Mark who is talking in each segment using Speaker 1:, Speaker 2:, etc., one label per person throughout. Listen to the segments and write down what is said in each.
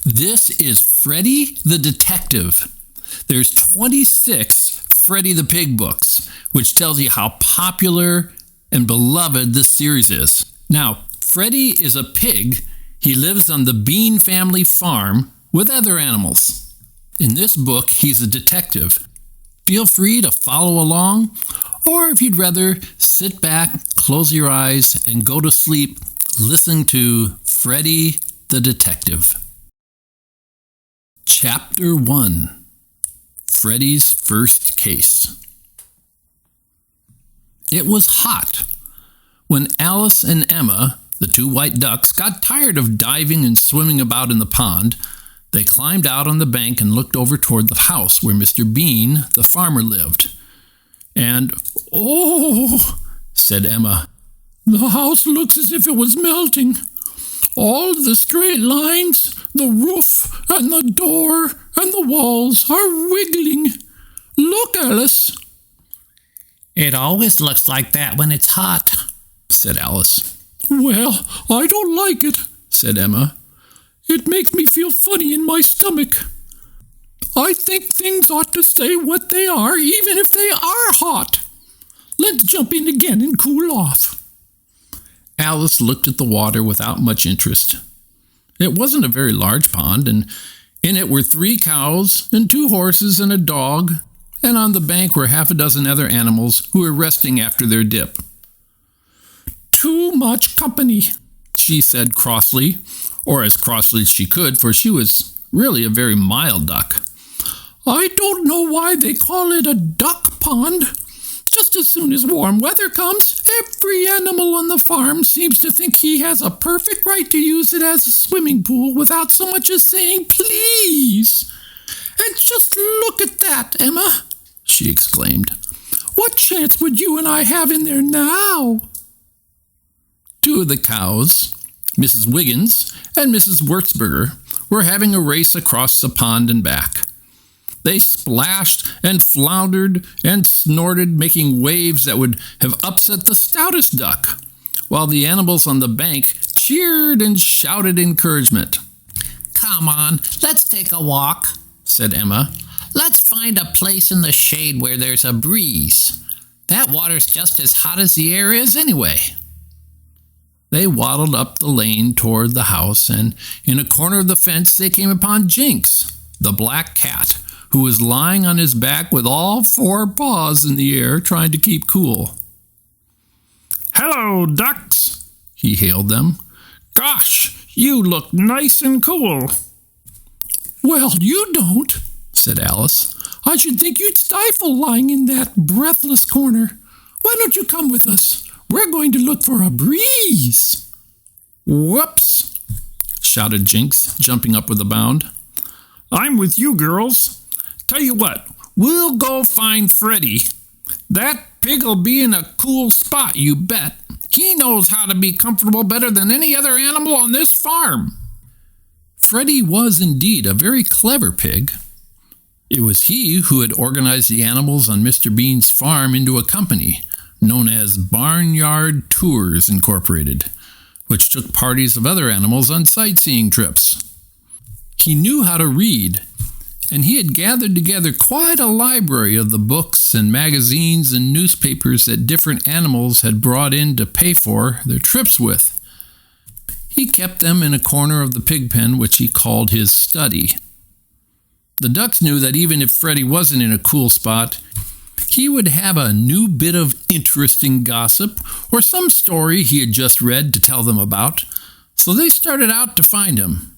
Speaker 1: This is Freddy the Detective. There's 26 Freddy the Pig books, which tells you how popular and beloved this series is. Now, Freddy is a pig. He lives on the Bean family farm with other animals. In this book, he's a detective. Feel free to follow along, or if you'd rather, sit back, close your eyes, and go to sleep listening to Freddy the Detective. Chapter 1. Freddy's First Case. It was hot. When Alice and Emma, the two white ducks, got tired of diving and swimming about in the pond, they climbed out on the bank and looked over toward the house where Mr. Bean, the farmer, lived. And, "Oh," said Emma, "the house looks as if it was melting. All the straight lines, the roof and the door and the walls are wiggling. Look, Alice."
Speaker 2: "It always looks like that when it's hot," said Alice.
Speaker 1: "Well, I don't like it," said Emma. "It makes me feel funny in my stomach. I think things ought to stay what they are, even if they are hot. Let's jump in again and cool off." Alice looked at the water without much interest. It wasn't a very large pond, and in it were 3 cows and 2 horses and a dog, and on the bank were half a dozen other animals who were resting after their dip. "Too much company," she said crossly, or as crossly as she could, for she was really a very mild duck. "I don't know why they call it a duck pond. Just as soon as warm weather comes, every animal on the farm seems to think he has a perfect right to use it as a swimming pool without so much as saying please. And just look at that, Emma," she exclaimed. "What chance would you and I have in there now?" 2 of the cows, Mrs. Wiggins and Mrs. Wurzburger, were having a race across the pond and back. They splashed and floundered and snorted, making waves that would have upset the stoutest duck, while the animals on the bank cheered and shouted encouragement.
Speaker 2: "Come on, let's take a walk," said Emma. "Let's find a place in the shade where there's a breeze. That water's just as hot as the air is anyway."
Speaker 1: They waddled up the lane toward the house, and in a corner of the fence they came upon Jinx, the black cat, who was lying on his back with all 4 paws in the air, trying to keep cool. "Hello, ducks," he hailed them. "Gosh, you look nice and cool." "Well, you don't," said Alice. "I should think you'd stifle lying in that breathless corner. Why don't you come with us? We're going to look for a breeze." "Whoops," shouted Jinx, jumping up with a bound. "I'm with you, girls. Tell you what, we'll go find Freddy. That pig'll be in a cool spot, you bet. He knows how to be comfortable better than any other animal on this farm." Freddy was indeed a very clever pig. It was he who had organized the animals on Mr. Bean's farm into a company known as Barnyard Tours Incorporated, which took parties of other animals on sightseeing trips. He knew how to read, and he had gathered together quite a library of the books and magazines and newspapers that different animals had brought in to pay for their trips with. He kept them in a corner of the pig pen, which he called his study. The ducks knew that even if Freddy wasn't in a cool spot, he would have a new bit of interesting gossip or some story he had just read to tell them about, so they started out to find him.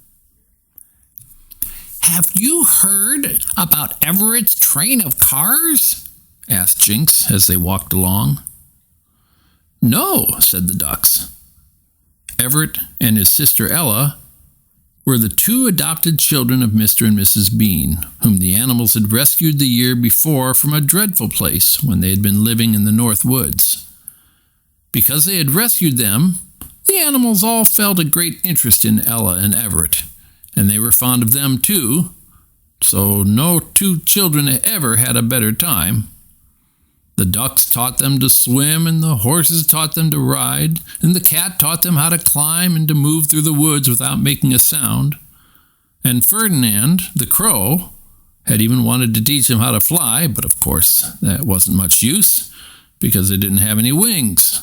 Speaker 2: "Have you heard about Everett's train of cars?" asked Jinx as they walked along.
Speaker 1: "No," said the ducks. Everett and his sister Ella were the 2 adopted children of Mr. and Mrs. Bean, whom the animals had rescued the year before from a dreadful place when they had been living in the North Woods. Because they had rescued them, the animals all felt a great interest in Ella and Everett, and they were fond of them too, so no 2 children ever had a better time. The ducks taught them to swim, and the horses taught them to ride, and the cat taught them how to climb and to move through the woods without making a sound. And Ferdinand, the crow, had even wanted to teach him how to fly, but of course that wasn't much use because they didn't have any wings.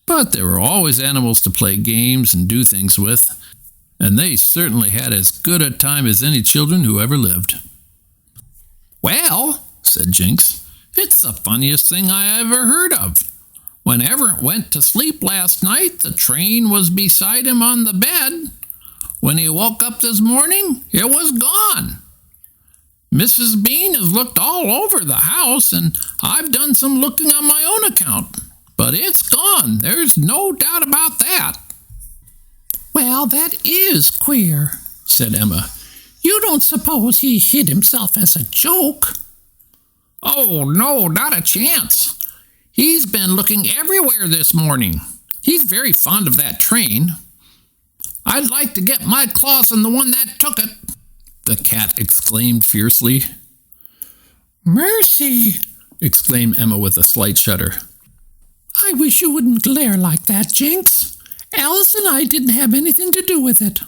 Speaker 1: But there were always animals to play games and do things with, and they certainly had as good a time as any children who ever lived.
Speaker 2: "Well," said Jinx, "it's the funniest thing I ever heard of. When Everett went to sleep last night, the train was beside him on the bed. When he woke up this morning, it was gone. Mrs. Bean has looked all over the house, and I've done some looking on my own account. But it's gone. There's no doubt about that."
Speaker 3: "Well, that is queer," said Emma. "You don't suppose he hid himself as a joke?"
Speaker 2: "Oh, no, not a chance. He's been looking everywhere this morning. He's very fond of that train. I'd like to get my claws on the one that took it," the cat exclaimed fiercely.
Speaker 3: "Mercy!"
Speaker 1: exclaimed Emma with a slight shudder.
Speaker 3: "I wish you wouldn't glare like that, Jinx. Alice and I didn't have anything to do with it."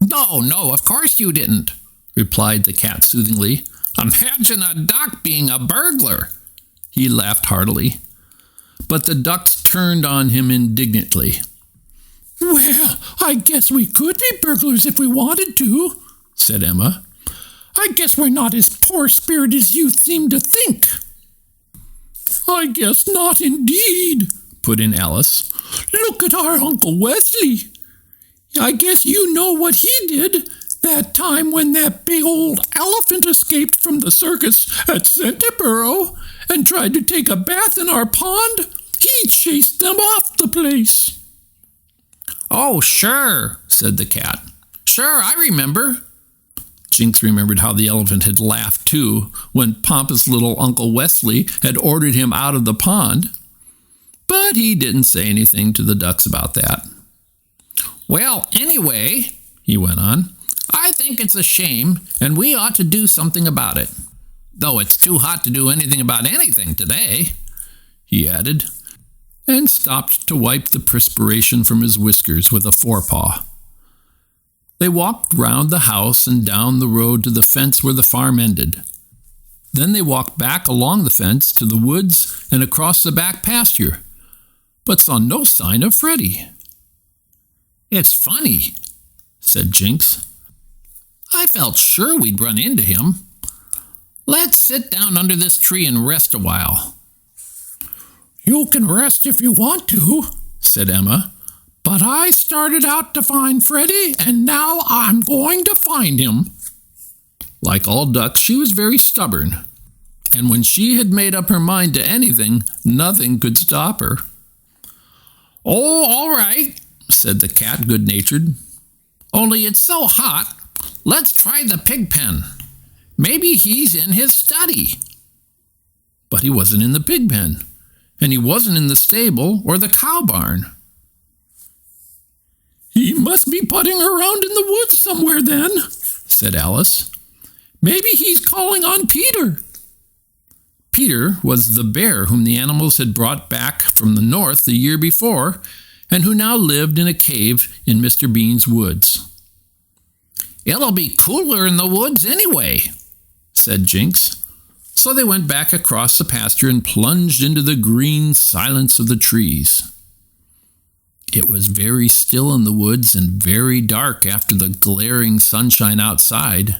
Speaker 2: No, of course you didn't," replied the cat soothingly. "Imagine a duck being a burglar."
Speaker 1: He laughed heartily, but the ducks turned on him indignantly.
Speaker 3: "Well, I guess we could be burglars if we wanted to," said Emma. "I guess we're not as poor-spirited as you seem to think." "I guess not indeed," put in Alice. "Look at our Uncle Wesley. I guess you know what he did that time when that big old elephant escaped from the circus at Centerboro and tried to take a bath in our pond. He chased them off the place."
Speaker 2: "Oh, sure," said the cat. "Sure, I remember."
Speaker 1: Jinx remembered how the elephant had laughed, too, when pompous little Uncle Wesley had ordered him out of the pond. But he didn't say anything to the ducks about that.
Speaker 2: "Well, anyway," he went on, "I think it's a shame, and we ought to do something about it. Though it's too hot to do anything about anything today," he added, and stopped to wipe the perspiration from his whiskers with a forepaw. They walked round the house and down the road to the fence where the farm ended. Then they walked back along the fence to the woods and across the back pasture, but saw no sign of Freddy. "It's funny," said Jinx. "I felt sure we'd run into him. Let's sit down under this tree and rest a while."
Speaker 3: "You can rest if you want to," said Emma. "But I started out to find Freddy, and now I'm going to find him."
Speaker 1: Like all ducks, she was very stubborn, and when she had made up her mind to anything, nothing could stop her.
Speaker 2: "Oh, all right," said the cat, good-natured. "Only it's so hot. Let's try the pig pen. Maybe he's in his study."
Speaker 1: But he wasn't in the pig pen, and he wasn't in the stable or the cow barn.
Speaker 3: "He must be putting around in the woods somewhere then," said Alice. "Maybe he's calling on Peter."
Speaker 1: Peter was the bear whom the animals had brought back from the north the year before, and who now lived in a cave in Mr. Bean's woods.
Speaker 2: "It'll be cooler in the woods anyway," said Jinx. So they went back across the pasture and plunged into the green silence of the trees. It was very still in the woods and very dark after the glaring sunshine outside.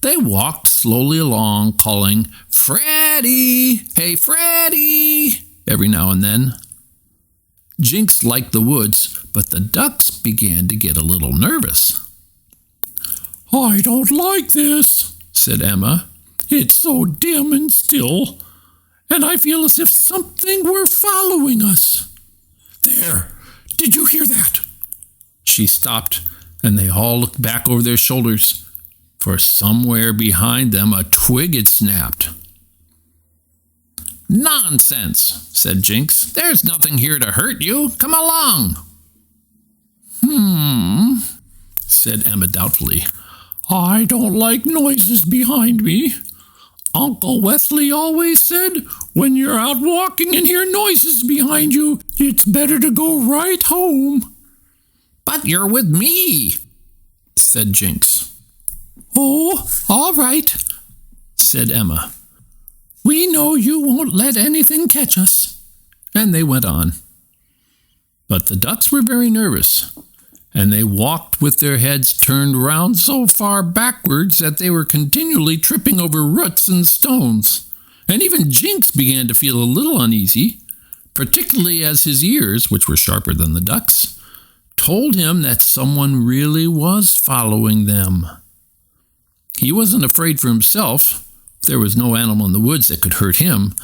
Speaker 2: They walked slowly along, calling, "Freddy! Hey, Freddy!" every now and then. Jinx liked the woods, but the ducks began to get a little nervous.
Speaker 3: "I don't like this," said Emma. "It's so dim and still, and I feel as if something were following us. There, did you hear that?"
Speaker 1: She stopped, and they all looked back over their shoulders, for somewhere behind them a twig had snapped.
Speaker 2: "Nonsense," said Jinx. "There's nothing here to hurt you. Come along."
Speaker 1: Said Emma doubtfully.
Speaker 3: "I don't like noises behind me. Uncle Wesley always said, when you're out walking and hear noises behind you, it's better to go right home."
Speaker 2: "But you're with me."
Speaker 1: said Jinx.
Speaker 3: "Oh, all right,"
Speaker 1: said Emma.
Speaker 3: "we know you won't let anything catch us."
Speaker 1: And they went on. But the ducks were very nervous, and they walked with their heads turned round so far backwards that they were continually tripping over roots and stones. And even Jinx began to feel a little uneasy, particularly as his ears, which were sharper than the ducks, told him that someone really was following them. He wasn't afraid for himself. There was no animal in the woods that could hurt him,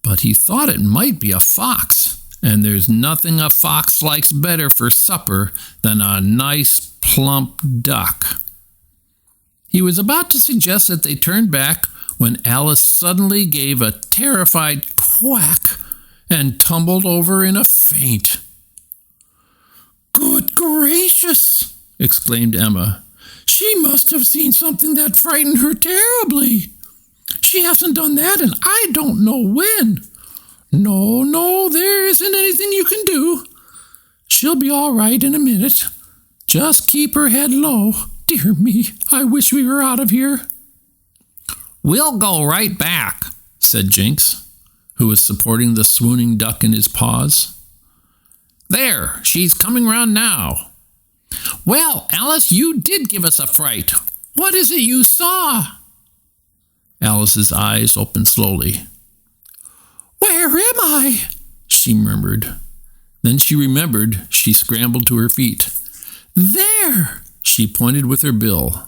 Speaker 1: but he thought it might be a fox, and there's nothing a fox likes better for supper than a nice plump duck. He was about to suggest that they turn back when Alice suddenly gave a terrified quack and tumbled over in a faint.
Speaker 3: "Good gracious!" exclaimed Emma. "She must have seen something that frightened her terribly. She hasn't done that in I don't know when. No, there isn't anything you can do. She'll be all right in a minute. Just keep her head low. Dear me, I wish we were out of here."
Speaker 2: "We'll go right back,"
Speaker 1: said Jinx, who was supporting the swooning duck in his paws.
Speaker 2: "There, she's coming round now. Well, Alice, you did give us a fright. What is it you saw?"
Speaker 1: Alice's eyes opened slowly.
Speaker 3: "Where am I?"
Speaker 1: she murmured. Then she remembered. She scrambled to her feet.
Speaker 3: "There!"
Speaker 1: She pointed with her bill.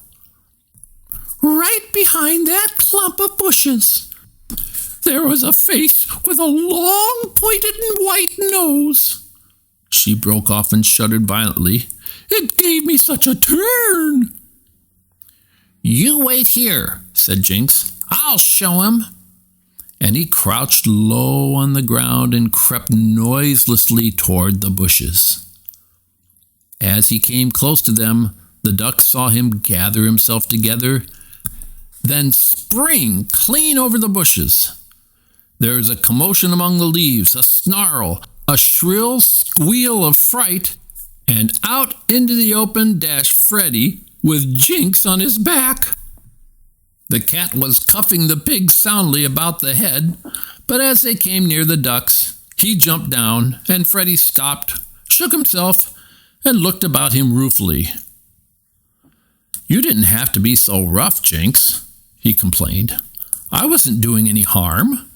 Speaker 3: "Right behind that clump of bushes. There was a face with a long, pointed and white nose."
Speaker 1: She broke off and shuddered violently.
Speaker 3: "It gave me such a turn."
Speaker 2: "You wait here," said Jinx. "I'll show him."
Speaker 1: And he crouched low on the ground and crept noiselessly toward the bushes. As he came close to them, the duck saw him gather himself together, then spring clean over the bushes. There was a commotion among the leaves, a snarl, a shrill squeal of fright, and out into the open dashed Freddy with Jinx on his back. The cat was cuffing the pig soundly about the head, but as they came near the ducks, he jumped down, and Freddy stopped, shook himself, and looked about him ruefully. "You didn't have to be so rough, Jinx," he complained. "I wasn't doing any harm."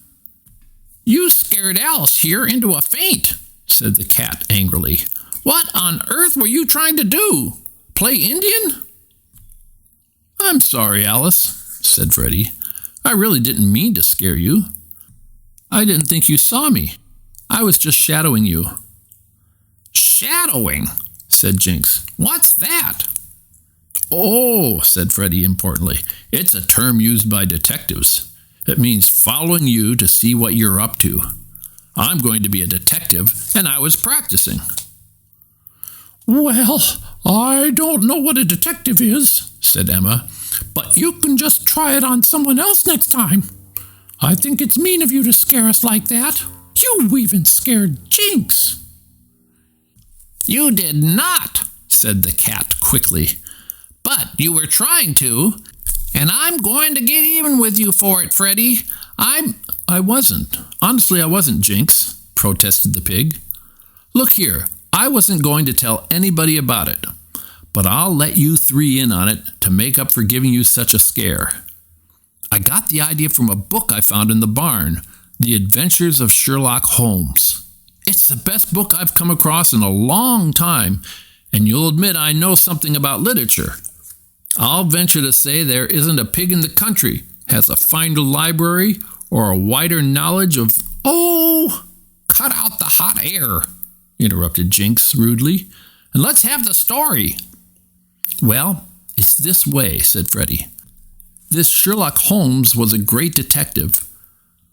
Speaker 2: "You scared Alice here into a faint," said the cat angrily. "What on earth were you trying to do? Play Indian?"
Speaker 1: "I'm sorry, Alice," said Freddy. "I really didn't mean to scare you. I didn't think you saw me. I was just shadowing you."
Speaker 2: "Shadowing?" said Jinx. "What's that?"
Speaker 1: "Oh," said Freddy importantly, "it's a term used by detectives. It means following you to see what you're up to. I'm going to be a detective, and I was practicing."
Speaker 3: "Well, I don't know what a detective is," said Emma, "but you can just try it on someone else next time. I think it's mean of you to scare us like that. You even scared Jinx."
Speaker 2: "You did not," said the cat quickly. "But you were trying to, and I'm going to get even with you for it, Freddy.
Speaker 1: I wasn't. Honestly, I wasn't, Jinx," protested the pig. "Look here, I wasn't going to tell anybody about it, but I'll let you three in on it to make up for giving you such a scare. I got the idea from a book I found in the barn, The Adventures of Sherlock Holmes. It's the best book I've come across in a long time, and you'll admit I know something about literature. I'll venture to say there isn't a pig in the country has a finer library or a wider knowledge of—"
Speaker 2: "Oh, cut out the hot air," interrupted Jinx rudely, "and let's have the story."
Speaker 1: "Well, it's this way," said Freddy. "This Sherlock Holmes was a great detective.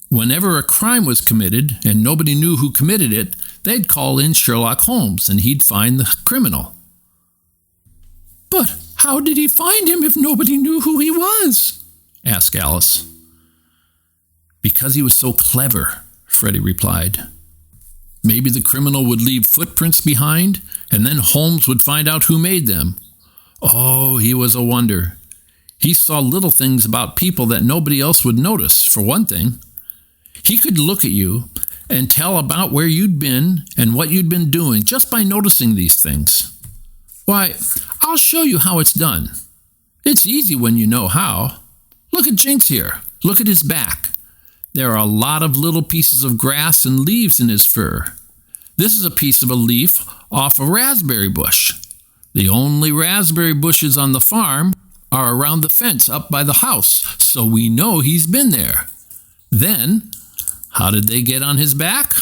Speaker 1: Whenever a crime was committed and nobody knew who committed it, they'd call in Sherlock Holmes and he'd find the criminal."
Speaker 3: "But how did he find him if nobody knew who he was?"
Speaker 1: asked Alice. "Because he was so clever," Freddy replied. "Maybe the criminal would leave footprints behind, and then Holmes would find out who made them. Oh, he was a wonder. He saw little things about people that nobody else would notice, for one thing. He could look at you and tell about where you'd been and what you'd been doing just by noticing these things. Why, I'll show you how it's done. It's easy when you know how. Look at Jinx here. Look at his back. There are a lot of little pieces of grass and leaves in his fur. This is a piece of a leaf off a raspberry bush. The only raspberry bushes on the farm are around the fence up by the house, so we know he's been there. Then, how did they get on his back?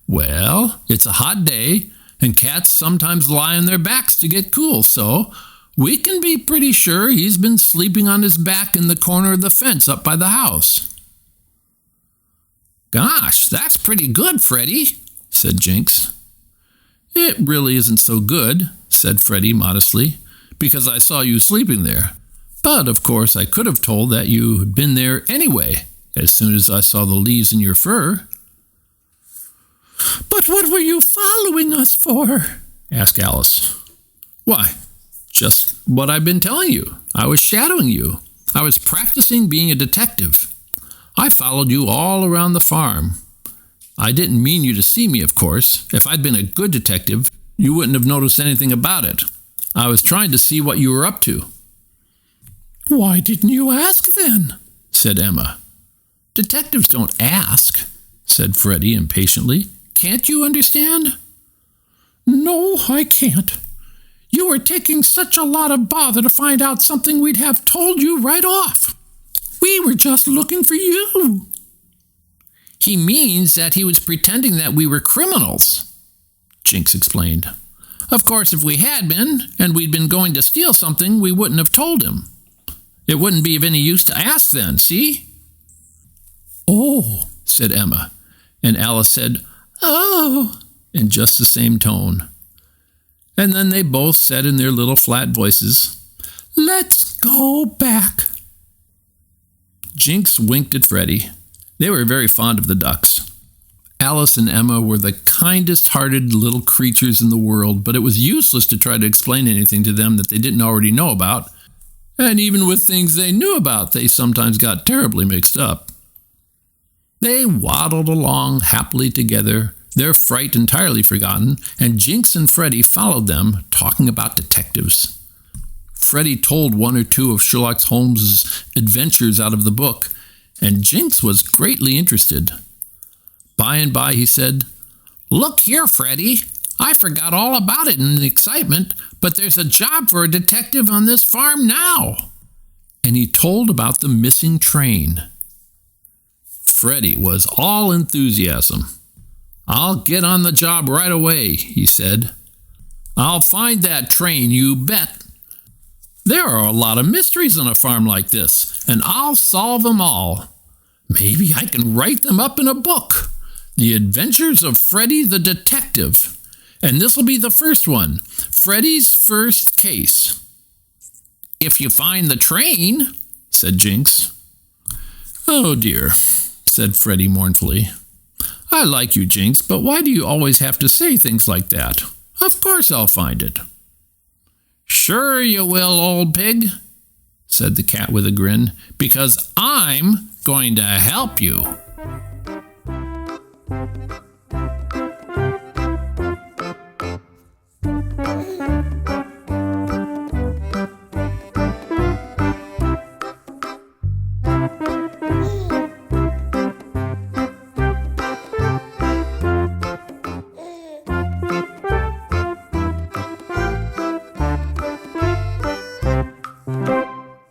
Speaker 1: Well, it's a hot day, and cats sometimes lie on their backs to get cool, so we can be pretty sure he's been sleeping on his back in the corner of the fence up by the house.
Speaker 2: Gosh, that's pretty good, Freddy, said Jinx.
Speaker 1: It really isn't so good, said Freddy modestly, because I saw you sleeping there. But, of course, I could have told that you had been there anyway, as soon as I saw the leaves in your fur.
Speaker 3: But what were you following us for?
Speaker 1: Asked Alice. Why, just what I've been telling you. I was shadowing you. I was practicing being a detective. I followed you all around the farm. I didn't mean you to see me, of course. If I'd been a good detective, you wouldn't have noticed anything about it. I was trying to see what you were up to.
Speaker 3: Why didn't you ask then?
Speaker 1: Said Emma. Detectives don't ask, said Freddy impatiently. Can't you understand?
Speaker 3: No, I can't. You were taking such a lot of bother to find out something we'd have told you right off. We were just looking for you.
Speaker 2: He means that he was pretending that we were criminals,
Speaker 1: Jinx explained. Of course, if we had been, and we'd been going to steal something, we wouldn't have told him. It wouldn't be of any use to ask then, see?
Speaker 3: Oh,
Speaker 1: said Emma, and Alice said, oh, in just the same tone. And then they both said in their little flat voices, let's go back. Jinx winked at Freddy. They were very fond of the ducks. Alice and Emma were the kindest-hearted little creatures in the world, but it was useless to try to explain anything to them that they didn't already know about. And even with things they knew about, they sometimes got terribly mixed up. They waddled along happily together, their fright entirely forgotten, and Jinx and Freddy followed them, talking about detectives. Freddy told one or two of Sherlock Holmes' adventures out of the book, and Jinx was greatly interested. By and by he said,
Speaker 2: look here, Freddy. I forgot all about it in the excitement, but there's a job for a detective on this farm now.
Speaker 1: And he told about the missing train. Freddy was all enthusiasm. I'll get on the job right away, he said. I'll find that train, you bet. There are a lot of mysteries on a farm like this, and I'll solve them all. Maybe I can write them up in a book. The Adventures of Freddy the Detective. And this will be the first one, Freddy's First Case.
Speaker 2: If you find the train,
Speaker 1: said Jinx. Oh dear, said Freddy mournfully. I like you, Jinx, but why do you always have to say things like that? Of course I'll find it.
Speaker 2: Sure you will, old pig, said the cat with a grin, because I'm going to help you.